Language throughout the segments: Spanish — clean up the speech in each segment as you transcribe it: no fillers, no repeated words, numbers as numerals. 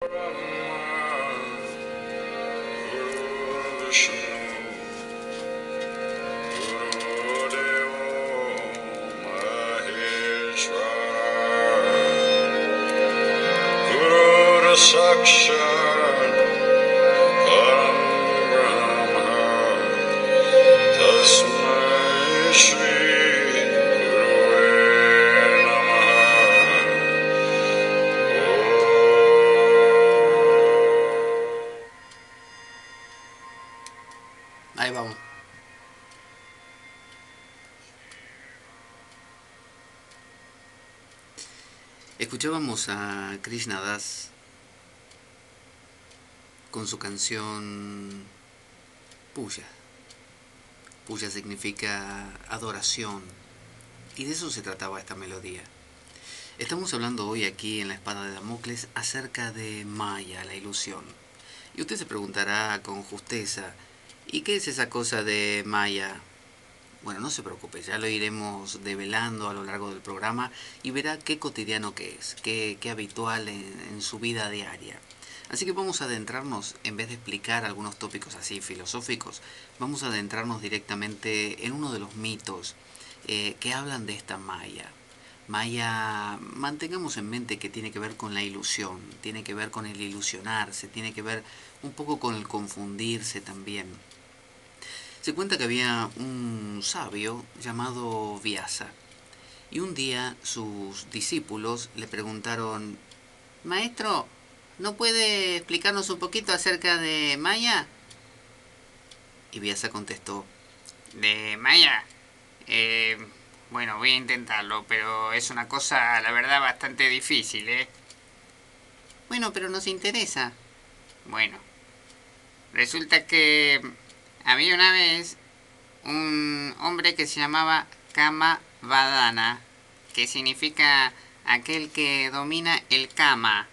Ahí vamos. Escuchábamos a Krishna Das con su canción Puya. Puya significa adoración, y de eso se trataba esta melodía. Estamos hablando hoy aquí en La Espada de Damocles acerca de Maya, la ilusión. Y usted se preguntará con justeza, ¿y qué es esa cosa de Maya? Bueno, no se preocupe, ya lo iremos develando a lo largo del programa y verá qué cotidiano que es, qué habitual en su vida diaria. Así que vamos a adentrarnos, en vez de explicar algunos tópicos así filosóficos, vamos a adentrarnos directamente en uno de los mitos que hablan de esta Maya. Maya, mantengamos en mente que tiene que ver con la ilusión, tiene que ver con el ilusionarse, tiene que ver un poco con el confundirse también. Se cuenta que había un sabio llamado Vyasa, y un día sus discípulos le preguntaron: Maestro, ¿no puede explicarnos un poquito acerca de Maya? Y Vyasa contestó: De Maya. Eh, bueno, voy a intentarlo, pero es una cosa, la verdad, bastante difícil, ¿eh? Bueno, pero nos interesa. Bueno, resulta que había una vez un hombre que se llamaba Kama Vadana, que significa aquel que domina el Kama,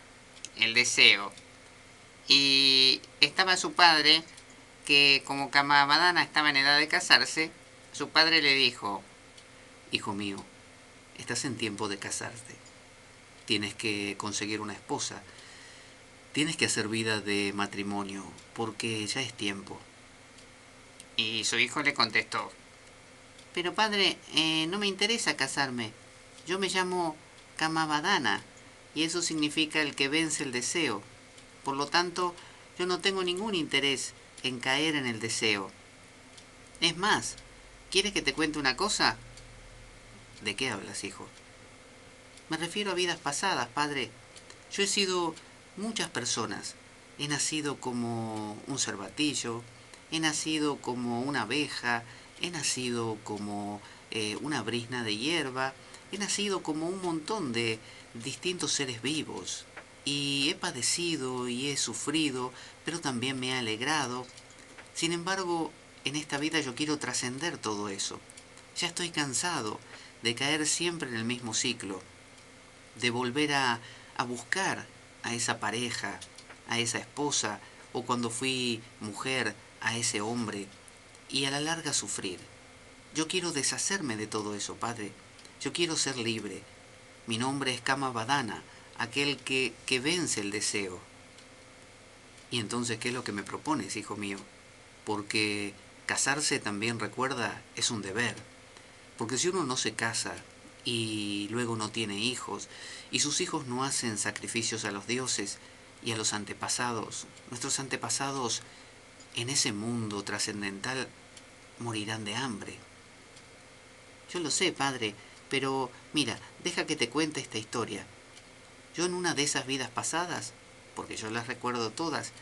el deseo. Y estaba su padre, que como Kama Vadana estaba en edad de casarse, su padre le dijo: Hijo mío, estás en tiempo de casarte. Tienes que conseguir una esposa. Tienes que hacer vida de matrimonio, porque ya es tiempo. Y su hijo le contestó: Pero padre, no me interesa casarme. Yo me llamo Kamavadana, y eso significa el que vence el deseo. Por lo tanto, yo no tengo ningún interés en caer en el deseo. Es más, ¿quieres que te cuente una cosa? ¿De qué hablas, hijo? Me refiero a vidas pasadas, padre. Yo he sido muchas personas. He nacido como un cervatillo, he nacido como una abeja, he nacido como una brizna de hierba, he nacido como un montón de distintos seres vivos. Y he padecido y he sufrido, pero también me he alegrado. Sin embargo, en esta vida yo quiero trascender todo eso. Ya estoy cansado de caer siempre en el mismo ciclo, de volver a buscar a esa pareja, a esa esposa, o cuando fui mujer, a ese hombre, y a la larga sufrir. Yo quiero deshacerme de todo eso, padre. Yo quiero ser libre. Mi nombre es Kama Vadana, aquel que vence el deseo. Y entonces, ¿qué es lo que me propones, hijo mío? Porque casarse, también recuerda, es un deber. Porque si uno no se casa y luego no tiene hijos, y sus hijos no hacen sacrificios a los dioses y a los antepasados, nuestros antepasados en ese mundo trascendental morirán de hambre. Yo lo sé, padre, pero mira, deja que te cuente esta historia. Yo en una de esas vidas pasadas, porque yo las recuerdo todas,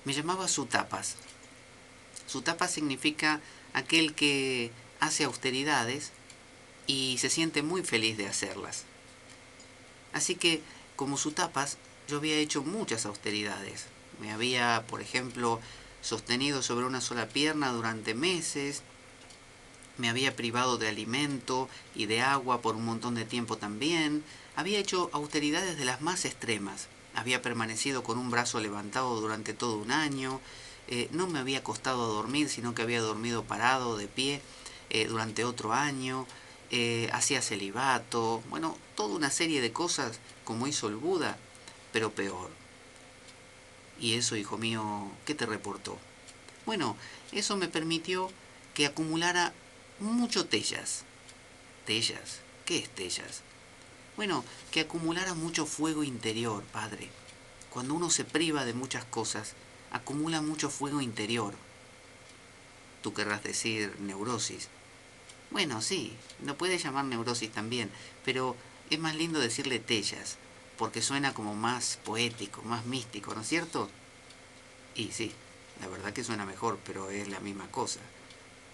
me llamaba Sutapas. Sutapas significa aquel que hace austeridades y se siente muy feliz de hacerlas. Así que, como Sutapas, yo había hecho muchas austeridades. Me había, por ejemplo, sostenido sobre una sola pierna durante meses, me había privado de alimento y de agua por un montón de tiempo también, había hecho austeridades de las más extremas, había permanecido con un brazo levantado durante todo un año, no me había acostado a dormir, sino que había dormido parado, de pie, durante otro año, hacía celibato, bueno, toda una serie de cosas como hizo el Buda, pero peor. ¿Y eso, hijo mío, qué te reportó? Bueno, eso me permitió que acumulara mucho tellas. ¿Tellas? ¿Qué es tellas? Bueno, que acumulara mucho fuego interior, padre. Cuando uno se priva de muchas cosas, acumula mucho fuego interior. Tú querrás decir neurosis. Bueno, sí, lo puedes llamar neurosis también, pero es más lindo decirle tellas, porque suena como más poético, más místico, ¿no es cierto? Y sí, la verdad que suena mejor, pero es la misma cosa.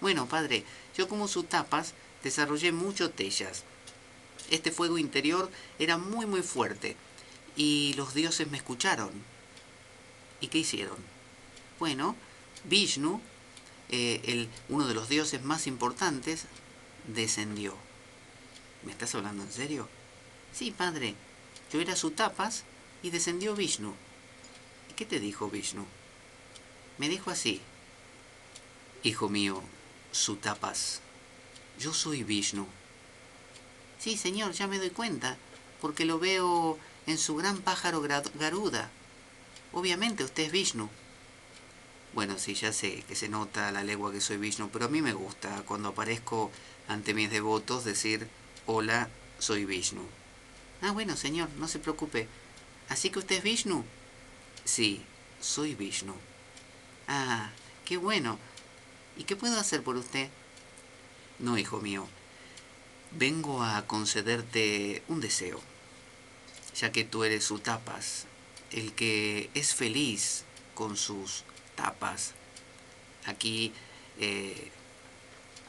Bueno, padre, yo como sus tapas desarrollé mucho tellas. Este fuego interior era muy muy fuerte y los dioses me escucharon. ¿Y qué hicieron? Bueno, Vishnu, uno de los dioses más importantes, descendió. ¿Me estás hablando en serio? Sí, padre, yo era su tapas y descendió Vishnu. ¿Y qué te dijo Vishnu? Me dijo así: hijo mío, su tapas, yo soy Vishnu. Sí, señor, ya me doy cuenta, porque lo veo en su gran pájaro Garuda. Obviamente usted es Vishnu. Bueno, sí, ya sé que se nota a la legua que soy Vishnu, pero a mí me gusta cuando aparezco ante mis devotos decir: hola, soy Vishnu. Ah, bueno, señor, no se preocupe. ¿Así que usted es Vishnu? Sí, soy Vishnu. Ah, qué bueno. ¿Y qué puedo hacer por usted? No, hijo mío, vengo a concederte un deseo, ya que tú eres su tapas, el que es feliz con sus tapas. Aquí,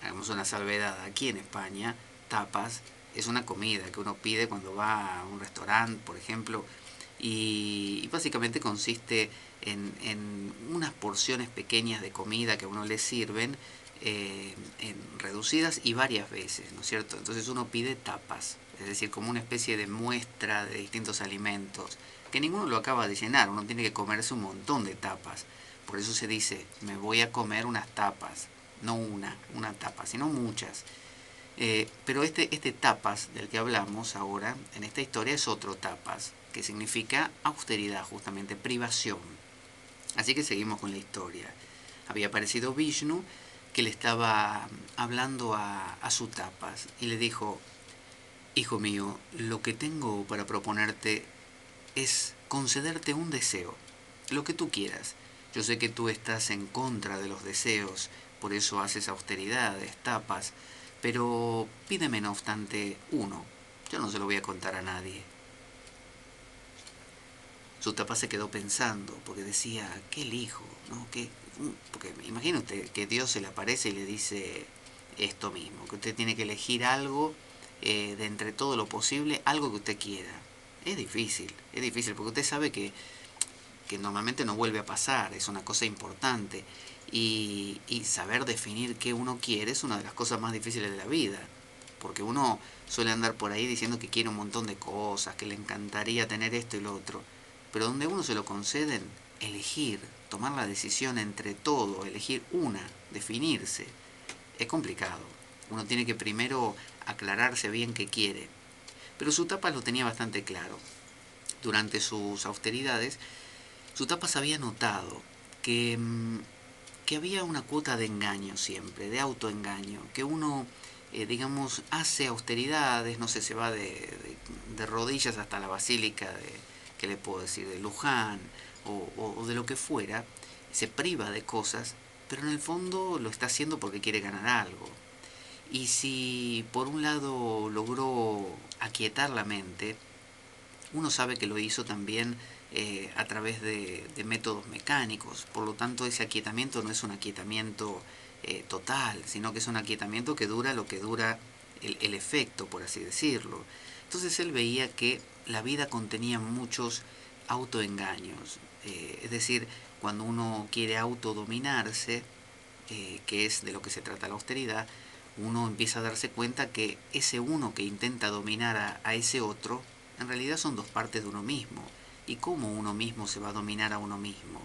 hagamos una salvedad, aquí en España, tapas es una comida que uno pide cuando va a un restaurante, por ejemplo, y básicamente consiste en unas porciones pequeñas de comida que a uno le sirven, reducidas y varias veces, ¿no es cierto? Entonces uno pide tapas, es decir, como una especie de muestra de distintos alimentos, que ninguno lo acaba de llenar, uno tiene que comerse un montón de tapas. Por eso se dice: me voy a comer unas tapas, no una tapa, sino muchas. Pero este tapas del que hablamos ahora, en esta historia, es otro tapas, que significa austeridad, justamente, privación. Así que seguimos con la historia. Había aparecido Vishnu, que le estaba hablando a su tapas, y le dijo: hijo mío, lo que tengo para proponerte es concederte un deseo, lo que tú quieras. Yo sé que tú estás en contra de los deseos, por eso haces austeridades, tapas, pero pídeme no obstante uno. Yo no se lo voy a contar a nadie. Su tapa se quedó pensando, porque decía: ¿qué elijo? ¿No? Porque imagina usted que Dios se le aparece y le dice esto mismo, que usted tiene que elegir algo, de entre todo lo posible, algo que usted quiera. Es difícil, porque usted sabe que normalmente no vuelve a pasar, es una cosa importante. Y saber definir qué uno quiere es una de las cosas más difíciles de la vida, porque uno suele andar por ahí diciendo que quiere un montón de cosas, que le encantaría tener esto y lo otro, pero donde uno se lo conceden, elegir, tomar la decisión entre todo, elegir una, definirse, es complicado. Uno tiene que primero aclararse bien qué quiere. Pero su tapa lo tenía bastante claro. Durante sus austeridades, su tapas había notado que había una cuota de engaño siempre, de autoengaño, que uno, digamos, hace austeridades, no sé, se va de rodillas hasta la basílica de, ¿qué le puedo decir?, de Luján o de lo que fuera, se priva de cosas, pero en el fondo lo está haciendo porque quiere ganar algo. Y si por un lado logró aquietar la mente, uno sabe que lo hizo también, a través de métodos mecánicos. Por lo tanto, ese aquietamiento no es un aquietamiento, total, sino que es un aquietamiento que dura lo que dura el efecto, por así decirlo. Entonces él veía que la vida contenía muchos autoengaños. Es decir, cuando uno quiere autodominarse, que es de lo que se trata la austeridad, uno empieza a darse cuenta que ese uno que intenta dominar a ese otro, en realidad son dos partes de uno mismo. ¿Y cómo uno mismo se va a dominar a uno mismo?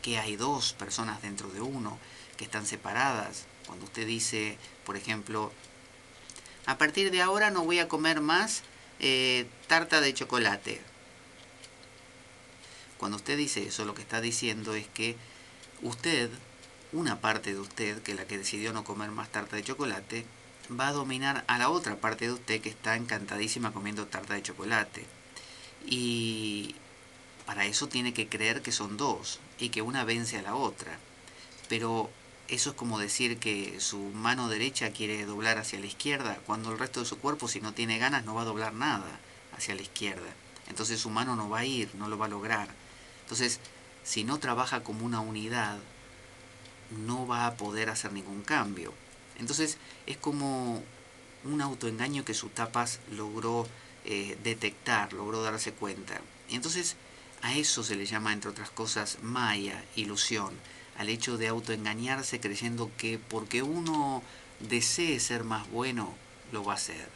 Que hay dos personas dentro de uno que están separadas. Cuando usted dice, por ejemplo: a partir de ahora no voy a comer más, tarta de chocolate. cuando usted dice eso, lo que está diciendo es que usted, una parte de usted, que es la que decidió no comer más tarta de chocolate, va a dominar a la otra parte de usted que está encantadísima comiendo tarta de chocolate. Y para eso tiene que creer que son dos y que una vence a la otra. Pero eso es como decir que su mano derecha quiere doblar hacia la izquierda, cuando el resto de su cuerpo, si no tiene ganas, no va a doblar nada hacia la izquierda. Entonces su mano no va a ir, no lo va a lograr. Entonces, si no trabaja como una unidad, no va a poder hacer ningún cambio. Entonces, es como un autoengaño que Sutapas logró detectar, logró darse cuenta. Y entonces, a eso se le llama, entre otras cosas, maya, ilusión, al hecho de autoengañarse creyendo que porque uno desee ser más bueno, lo va a hacer.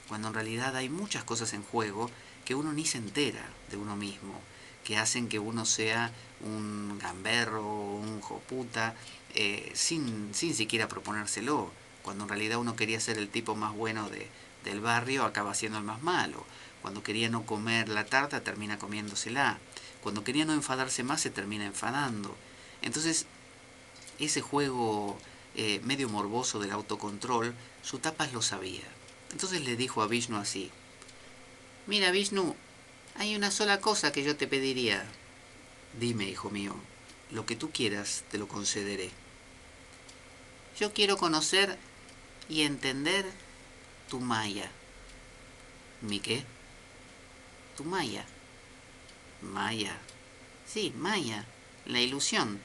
Cuando en realidad hay muchas cosas en juego que uno ni se entera de uno mismo, que hacen que uno sea un gamberro, un joputa, sin siquiera proponérselo. Cuando en realidad uno quería ser el tipo más bueno del barrio, acaba siendo el más malo. Cuando quería no comer la tarta, termina comiéndosela. Cuando quería no enfadarse más, se termina enfadando. Entonces, ese juego medio morboso del autocontrol, Sutapas lo sabía. Entonces le dijo a Vishnu así: mira, Vishnu, hay una sola cosa que yo te pediría. Dime, hijo mío, lo que tú quieras te lo concederé. Yo quiero conocer y entender tu maya. ¿Mi qué? Tu maya. Maya. Sí, maya. La ilusión.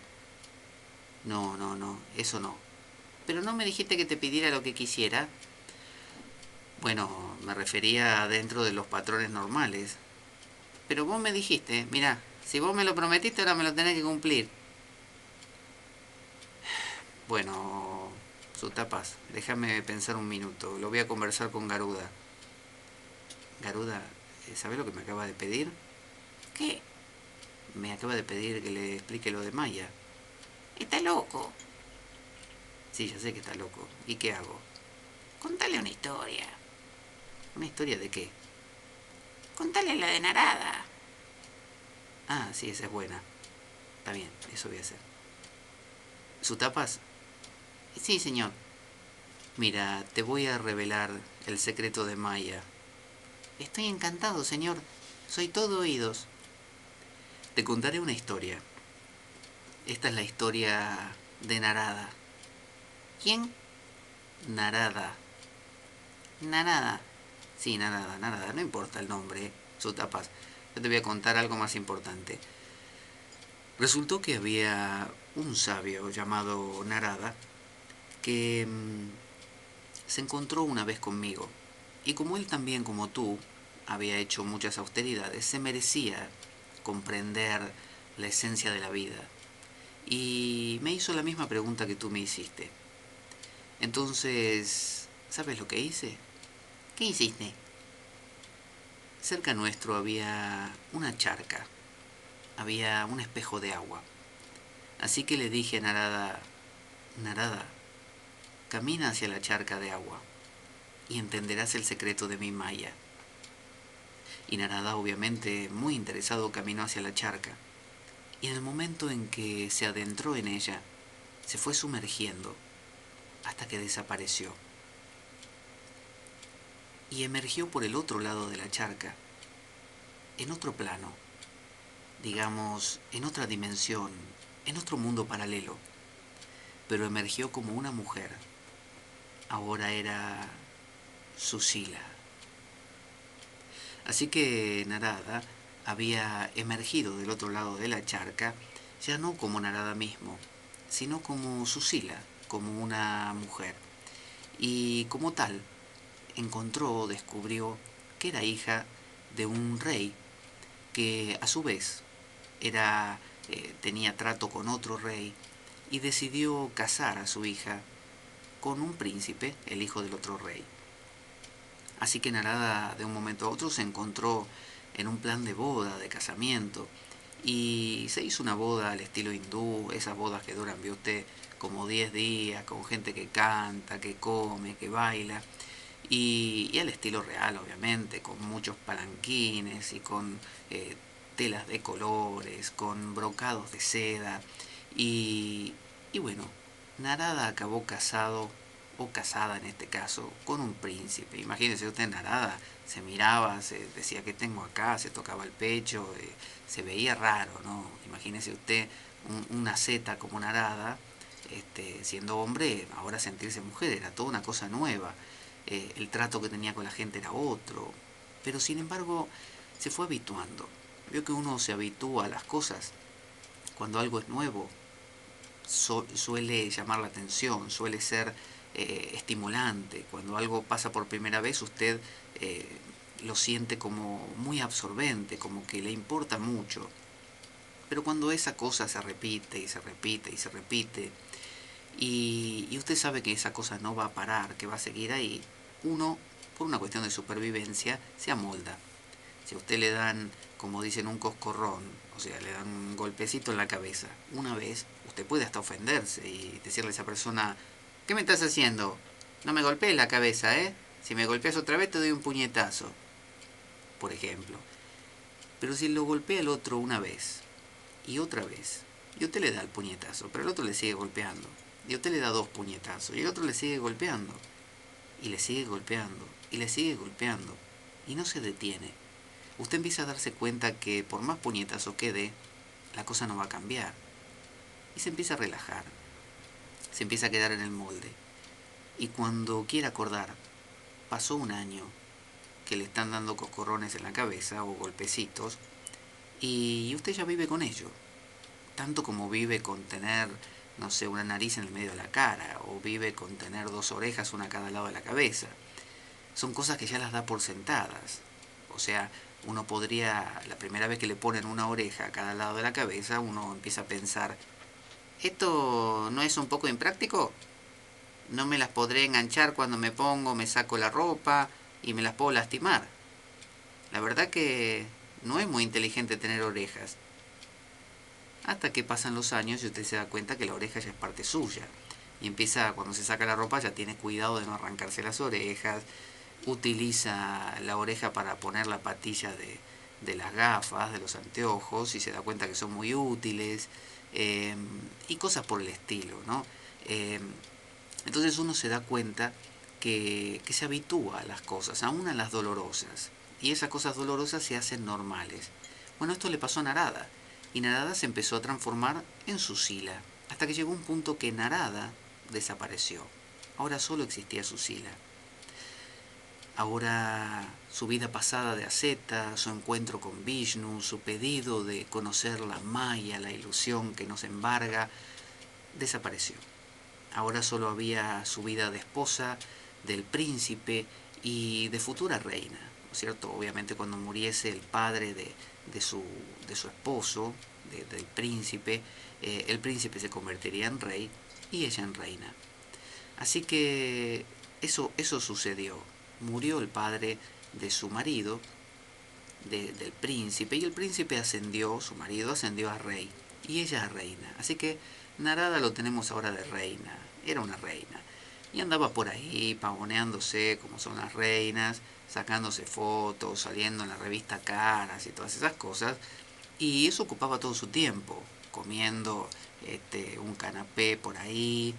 No, no, no, eso no. Pero no me dijiste que te pidiera lo que quisiera. Bueno, me refería dentro de los patrones normales. Pero vos me dijiste, mira, si vos me lo prometiste, ahora me lo tenés que cumplir. Bueno, Sutapas, déjame pensar un minuto. Lo voy a conversar con Garuda. Garuda, ¿sabés lo que me acaba de pedir? ¿Qué? Me acaba de pedir que le explique lo de Maya. Está loco. Sí, ya sé que está loco. ¿Y qué hago? Contale una historia. ¿Una historia de qué? Contale la de Narada. Ah, sí, esa es buena. Está bien, eso voy a hacer. ¿Sutapas? Sí, señor. Mira, te voy a revelar el secreto de Maya. Estoy encantado, señor. Soy todo oídos. Te contaré una historia. Esta es la historia de Narada. ¿Quién? Narada. Narada. Sí, Narada, Narada. No importa el nombre, Sutapas. Yo te voy a contar algo más importante. Resultó que había un sabio llamado Narada que se encontró una vez conmigo. Y como él también, como tú, había hecho muchas austeridades, se merecía comprender la esencia de la vida. Y me hizo la misma pregunta que tú me hiciste. Entonces, ¿sabes lo que hice? ¿Qué hiciste? Cerca nuestro había una charca, había un espejo de agua. Así que le dije a Narada: Narada, camina hacia la charca de agua y entenderás el secreto de mi maya. Y Narada, obviamente muy interesado, caminó hacia la charca. Y en el momento en que se adentró en ella, se fue sumergiendo hasta que desapareció. Y emergió por el otro lado de la charca, en otro plano, digamos, en otra dimensión, en otro mundo paralelo. Pero emergió como una mujer. Ahora era Susila. Así que Narada había emergido del otro lado de la charca, ya no como Narada mismo, sino como Susila, como una mujer. Y como tal, encontró, descubrió que era hija de un rey que a su vez tenía trato con otro rey y decidió casar a su hija con un príncipe, el hijo del otro rey. Así que Narada de un momento a otro se encontró en un plan de boda, de casamiento, y se hizo una boda al estilo hindú, esas bodas que duran, vio usted, como 10 días, con gente que canta, que come, que baila, y al estilo real, obviamente, con muchos palanquines y con telas de colores, con brocados de seda, y, y bueno, Narada acabó casado, o casada en este caso, con un príncipe. Imagínense usted, Narada se miraba, se decía que tengo acá, se tocaba el pecho, se veía raro, ¿no? Imagínese usted una zeta como Narada, siendo hombre, ahora sentirse mujer, era toda una cosa nueva. El trato que tenía con la gente era otro, pero sin embargo se fue habituando. Vio que uno se habitúa a las cosas cuando algo es nuevo, suele llamar la atención, suele ser estimulante. Cuando algo pasa por primera vez, usted lo siente como muy absorbente, como que le importa mucho. Pero cuando esa cosa se repite y se repite y se repite, y usted sabe que esa cosa no va a parar, que va a seguir ahí, uno, por una cuestión de supervivencia, se amolda. Si a usted le dan, como dicen, un coscorrón, o sea, le dan un golpecito en la cabeza, una vez, usted puede hasta ofenderse y decirle a esa persona, ¿qué me estás haciendo? No me golpees la cabeza, ¿eh? Si me golpeas otra vez te doy un puñetazo, por ejemplo. Pero si lo golpea el otro una vez, y otra vez, y usted le da el puñetazo, pero el otro le sigue golpeando, y usted le da 2 puñetazos, y el otro le sigue golpeando, y le sigue golpeando, y le sigue golpeando, y no se detiene, usted empieza a darse cuenta que por más puñetazos que dé, la cosa no va a cambiar. Y se empieza a relajar, se empieza a quedar en el molde. Y cuando quiere acordar, pasó un año que le están dando coscorrones en la cabeza o golpecitos, y usted ya vive con ello. Tanto como vive con tener, no sé, una nariz en el medio de la cara, o vive con tener 2 orejas, una a cada lado de la cabeza. Son cosas que ya las da por sentadas. O sea, uno podría, la primera vez que le ponen una oreja a cada lado de la cabeza, uno empieza a pensar, ¿esto no es un poco impráctico? ¿No me las podré enganchar cuando me pongo, me saco la ropa y me las puedo lastimar? La verdad que no es muy inteligente tener orejas. Hasta que pasan los años y usted se da cuenta que la oreja ya es parte suya. Y empieza, cuando se saca la ropa, ya tiene cuidado de no arrancarse las orejas, utiliza la oreja para poner la patilla de las gafas, de los anteojos, y se da cuenta que son muy útiles, y cosas por el estilo, ¿no? Eh, entonces uno se da cuenta que se habitúa a las cosas, aún a las dolorosas, y esas cosas dolorosas se hacen normales. Bueno, esto le pasó a Narada, y Narada se empezó a transformar en Susila, hasta que llegó un punto que Narada desapareció. Ahora solo existía Susila. Ahora su vida pasada de asceta, su encuentro con Vishnu, su pedido de conocer la Maya, la ilusión que nos embarga, desapareció. Ahora solo había su vida de esposa, del príncipe y de futura reina, ¿no es cierto? Obviamente cuando muriese el padre de su esposo, del príncipe, el príncipe se convertiría en rey y ella en reina. Así que eso sucedió. Murió el padre de su marido, del príncipe, y el príncipe ascendió, su marido ascendió a rey, y ella a reina. Así que Narada lo tenemos ahora de reina, era una reina. Y andaba por ahí pavoneándose como son las reinas, sacándose fotos, saliendo en la revista Caras y todas esas cosas. Y eso ocupaba todo su tiempo, comiendo un canapé por ahí,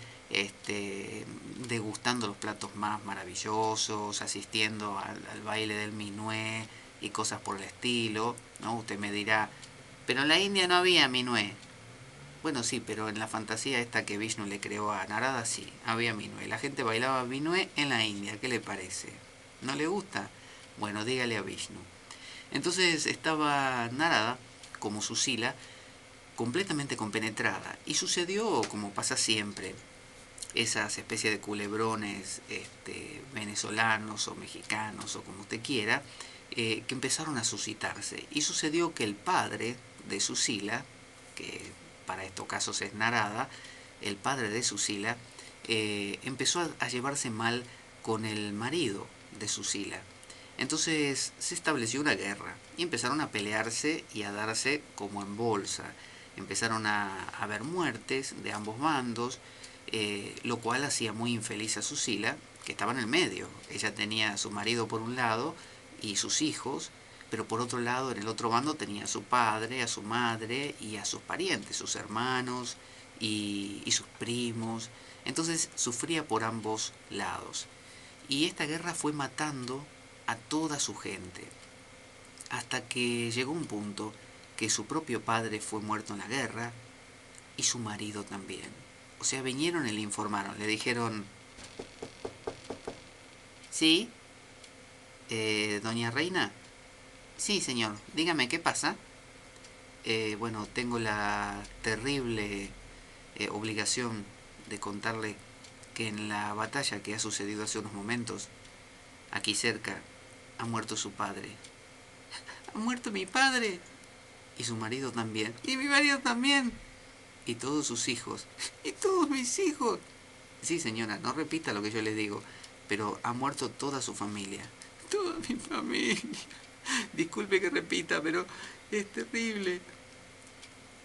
degustando los platos más maravillosos, asistiendo al baile del minué y cosas por el estilo, ¿no? Usted me dirá, pero en la India no había minué. Bueno, sí, pero en la fantasía esta que Vishnu le creó a Narada, sí, había minué. La gente bailaba minué en la India, ¿qué le parece? ¿No le gusta? Bueno, dígale a Vishnu. Entonces estaba Narada, como Susila, completamente compenetrada. Y sucedió como pasa siempre, esas especies de culebrones venezolanos o mexicanos o como usted quiera, que empezaron a suscitarse. Y sucedió que el padre de Susila, que para estos casos es Narada, el padre de Susila, empezó a llevarse mal con el marido de Susila. Entonces se estableció una guerra y empezaron a pelearse y a darse como en bolsa. Empezaron a haber muertes de ambos bandos, lo cual hacía muy infeliz a Susila, que estaba en el medio. Ella tenía a su marido por un lado y sus hijos, pero por otro lado, en el otro bando tenía a su padre, a su madre y a sus parientes, sus hermanos y sus primos. Entonces sufría por ambos lados. Y esta guerra fue matando a toda su gente, hasta que llegó un punto que su propio padre fue muerto en la guerra y su marido también. O sea, vinieron y le informaron, le dijeron, ¿sí? ¿Doña Reina? Sí, señor, dígame, ¿qué pasa? Bueno, tengo la terrible obligación de contarle que en la batalla que ha sucedido hace unos momentos, aquí cerca, ha muerto su padre. ¿Ha muerto mi padre? Y su marido también. Y mi marido también. Y todos sus hijos. Y todos mis hijos. Sí, señora, no repita lo que yo le digo, pero ha muerto toda su familia. Toda mi familia. Disculpe que repita, pero es terrible.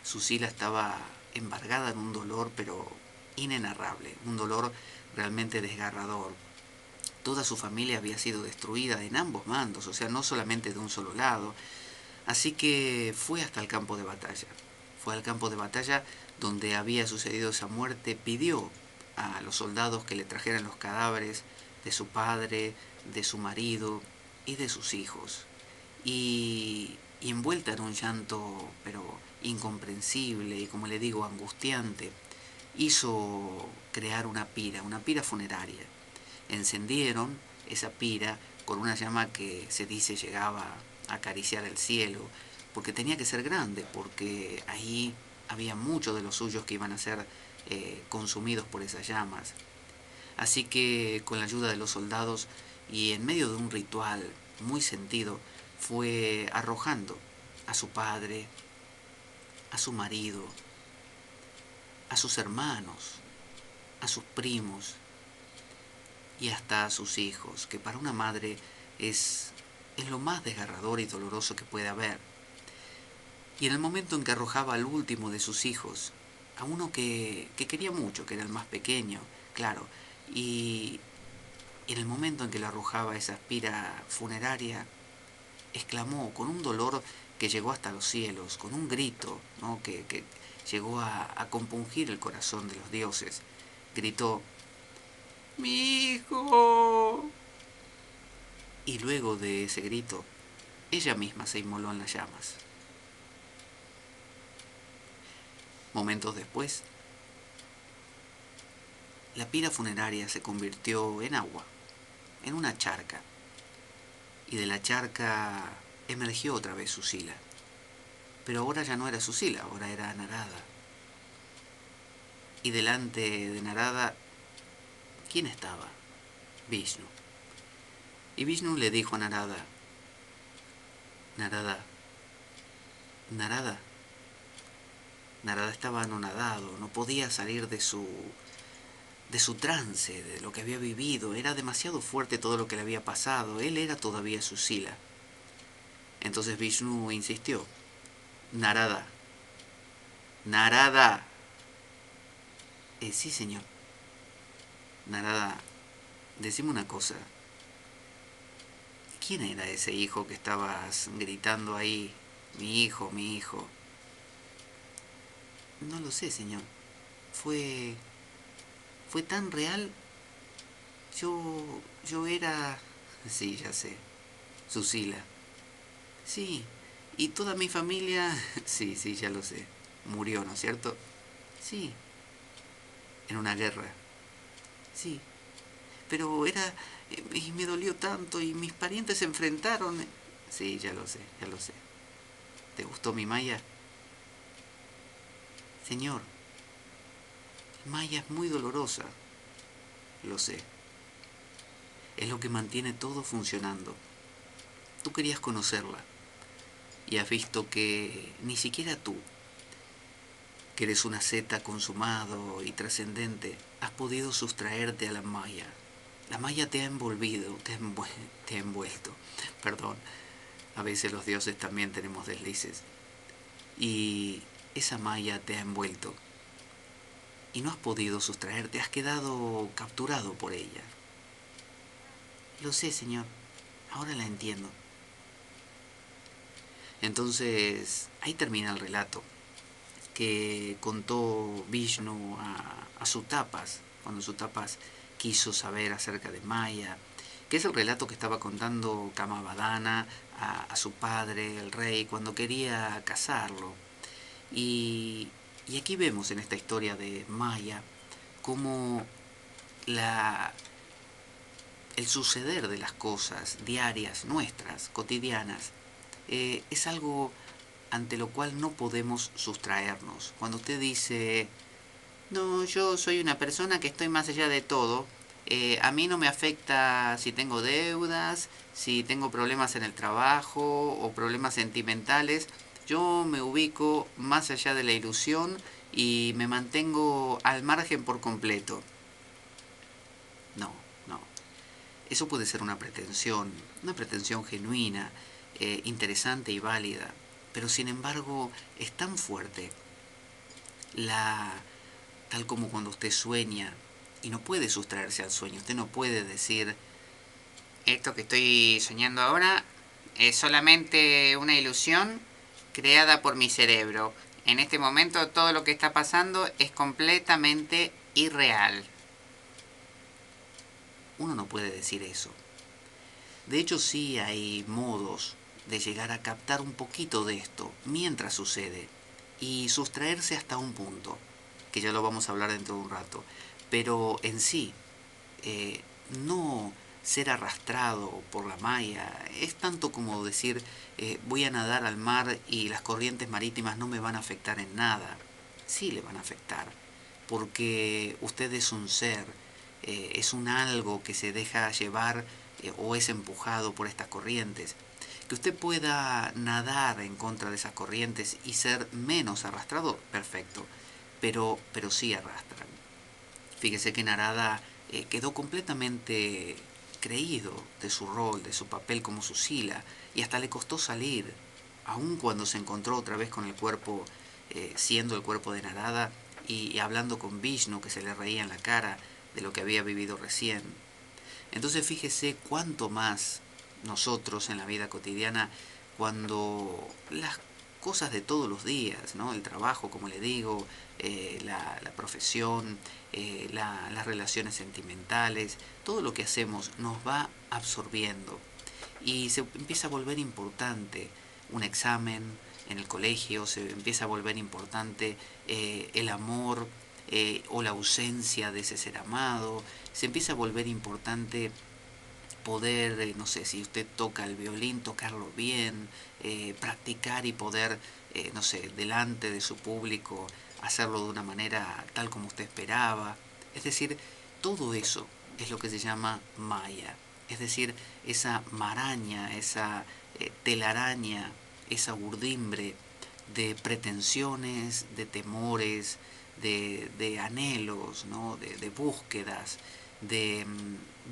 Susila estaba embargada en un dolor, pero inenarrable, un dolor realmente desgarrador. Toda su familia había sido destruida en ambos bandos, o sea, no solamente de un solo lado. Así que fue hasta el campo de batalla. Fue al campo de batalla donde había sucedido esa muerte, pidió a los soldados que le trajeran los cadáveres de su padre, de su marido y de sus hijos. Y envuelta en un llanto, pero incomprensible y, como le digo, angustiante, hizo crear una pira funeraria. Encendieron esa pira con una llama que se dice llegaba a acariciar el cielo, porque tenía que ser grande, porque ahí había muchos de los suyos que iban a ser consumidos por esas llamas. Así que con la ayuda de los soldados y en medio de un ritual muy sentido, fue arrojando a su padre, a su marido, a sus hermanos, a sus primos y hasta a sus hijos, que para una madre es lo más desgarrador y doloroso que puede haber. Y en el momento en que arrojaba al último de sus hijos, a uno que quería mucho, que era el más pequeño, claro, y en el momento en que lo arrojaba a esa pira funeraria, exclamó con un dolor que llegó hasta los cielos, con un grito, ¿no?, que llegó a compungir el corazón de los dioses. Gritó, ¡mi hijo! Y luego de ese grito, ella misma se inmoló en las llamas. Momentos después, la pira funeraria se convirtió en agua, en una charca, y de la charca emergió otra vez Susila. Pero ahora ya no era Susila, ahora era Narada. Y delante de Narada, ¿quién estaba? Vishnu. Y Vishnu le dijo a Narada, Narada, Narada. Narada estaba anonadado, no podía salir de su trance, de lo que había vivido. Era demasiado fuerte todo lo que le había pasado. Él era todavía Susila. Entonces Vishnu insistió, Narada, Narada. Sí, señor. Narada, decime una cosa. ¿Quién era ese hijo que estabas gritando ahí? Mi hijo, mi hijo. No lo sé, señor. Fue tan real. Yo era... Sí, ya sé. Susila. Sí. Y toda mi familia... Sí, sí, ya lo sé. Murió, ¿no es cierto? Sí. En una guerra. Sí. Pero era... Y me dolió tanto y mis parientes se enfrentaron. Sí, ya lo sé, ya lo sé. ¿Te gustó mi Maya? Señor, Maya es muy dolorosa. Lo sé. Es lo que mantiene todo funcionando. Tú querías conocerla. Y has visto que ni siquiera tú, que eres una zeta consumado y trascendente, has podido sustraerte a la Maya. La Maya te ha envolvido, te ha envuelto. Perdón, a veces los dioses también tenemos deslices. Y esa Maya te ha envuelto. Y no has podido sustraerte, has quedado capturado por ella. Lo sé, señor. Ahora la entiendo. Entonces, ahí termina el relato que contó Vishnu a Sutapas, cuando Sutapas quiso saber acerca de Maya, que es el relato que estaba contando Kamavadana a su padre, el rey, cuando quería casarlo. Y aquí vemos en esta historia de Maya cómo la, el suceder de las cosas diarias, nuestras, cotidianas, es algo ante lo cual no podemos sustraernos. Cuando usted dice, no, yo soy una persona que estoy más allá de todo, a mí no me afecta si tengo deudas, si tengo problemas en el trabajo o problemas sentimentales, yo me ubico más allá de la ilusión y me mantengo al margen por completo. No, no. Eso puede ser una pretensión genuina, interesante y válida, pero sin embargo es tan fuerte la tal como cuando usted sueña y no puede sustraerse al sueño. Usted no puede decir, Esto que estoy soñando ahora es solamente una ilusión creada por mi cerebro. En este momento todo lo que está pasando es completamente irreal. uno no puede decir eso. De hecho, sí hay modos de llegar a captar un poquito de esto mientras sucede y sustraerse hasta un punto, que ya lo vamos a hablar dentro de un rato. Pero en sí, no ser arrastrado por la malla es tanto como decir voy a nadar al mar y las corrientes marítimas no me van a afectar en nada. Sí le van a afectar, porque usted es un ser, es un algo que se deja llevar o es empujado por estas corrientes. Que usted pueda nadar en contra de esas corrientes y ser menos arrastrado, perfecto, pero sí arrastran. Fíjese que Narada quedó completamente creído de su rol, de su papel como Susila, y hasta le costó salir, aun cuando se encontró otra vez con el cuerpo, siendo el cuerpo de Narada, y hablando con Vishnu, que se le reía en la cara de lo que había vivido recién. Entonces fíjese cuánto más nosotros en la vida cotidiana, cuando las cosas de todos los días, ¿no? El trabajo, como le digo, la profesión, las relaciones sentimentales, todo lo que hacemos nos va absorbiendo y se empieza a volver importante un examen en el colegio, se empieza a volver importante el amor o la ausencia de ese ser amado, se empieza a volver importante poder, no sé, si usted toca el violín, tocarlo bien, practicar y poder, no sé, delante de su público, hacerlo de una manera tal como usted esperaba. Es decir, todo eso es lo que se llama maya. Es decir, esa maraña, esa telaraña, esa urdimbre de pretensiones, de temores, de anhelos, ¿no? de búsquedas, de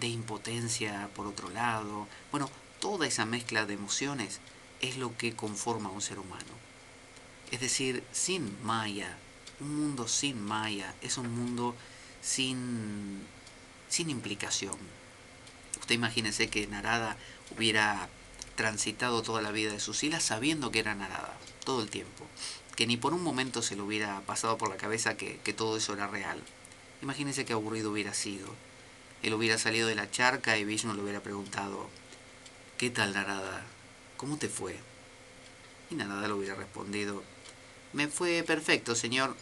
impotencia por otro lado. Bueno, toda esa mezcla de emociones es lo que conforma a un ser humano. Es decir, sin Maya, un mundo sin Maya es un mundo sin implicación. Usted imagínese que Narada hubiera transitado toda la vida de Susila sabiendo que era Narada, todo el tiempo, que ni por un momento se le hubiera pasado por la cabeza que todo eso era real. Imagínese qué aburrido hubiera sido. Él hubiera salido de la charca y Vishnu le hubiera preguntado, ¿qué tal Narada? ¿Cómo te fue? Y Narada le hubiera respondido, me fue perfecto, señor.